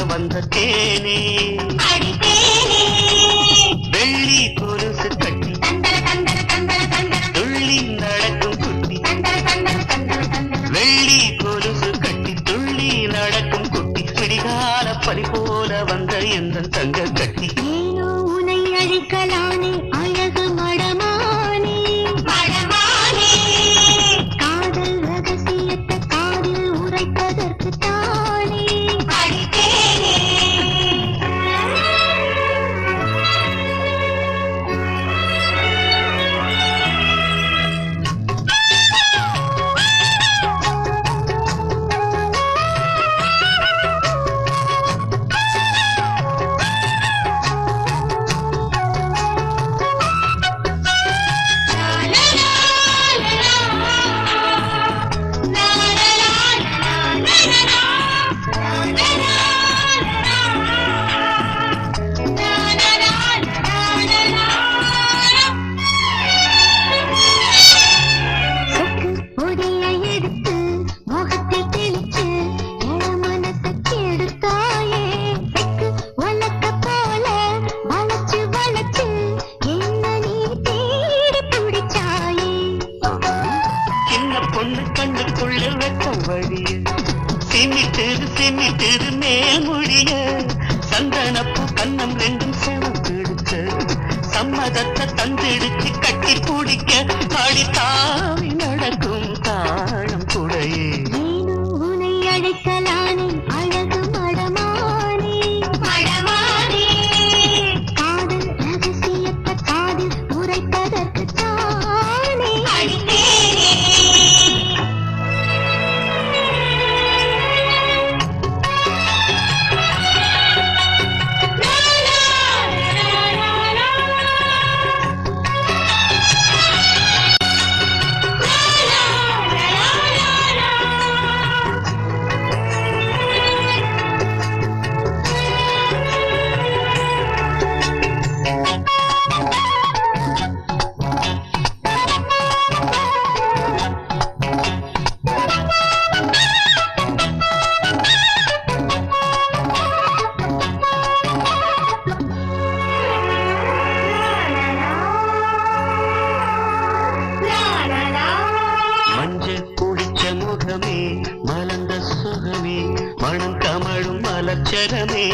வந்த தேனே வெள்ளி கொலுசு கட்டி துள்ளி நடக்கும் குட்டி வெள்ளி கொலுசு கட்டி துள்ளி நடக்கும் குட்டி பிடிகால பறி போல வந்த எந்த தங்க கட்டி ஏனோ உனை அழைக்கலானே அழகு மடமானே மடமானே காதல் ரகசியத்தை காதில் உரைப்பதற்கு தானே அடித்தேனே சிமிட்டிரு மேல் மொழிய சந்தனப்பு கண்ணம் ரெண்டும் செவப்பெடுக்க சம்மதத்தை தந்திடுச்சு கட்டி பிடிக்க அடித்தாவி நடக்கும் தாழம் குடையே உனை அழைக்கலானே அழகு மடமானே மடமானே காதல் ரகசியத்தை காதில் உரைப்பதற்கு தானே அடித்தேனே மலர்ந்த சுகமே மனம் கமழும் மலர்ச்சரமே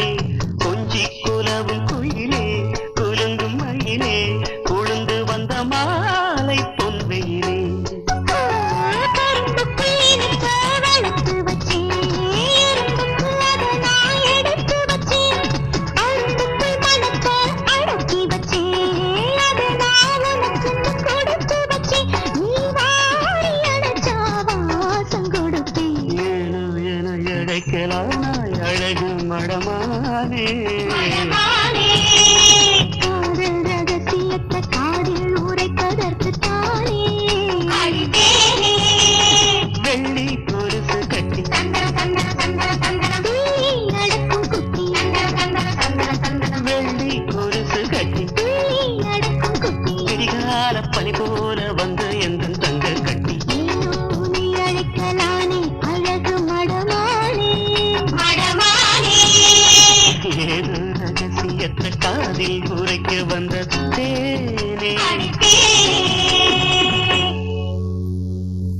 கொஞ்சி குலவும் குயிலே குலுங்கும் மயிலே குழுந்து வந்த மாலை பொன்வையிலே அழகு மடமானே காதல் ரகசியத்தை காதில் உரைப்பதற்கு தானே வெள்ளி கொலுசு கட்டி நடக்கும் குட்டி வெள்ளி கொலுசு கட்டி நடக்கும் குட்டி பிடிகால பனி போல வந்து எந்த தங்க கட்டி உன்னை அழைக்கலானே அழகு மடமானே ஏதோ ரகசியத்தை காதில் உரைக்க வந்த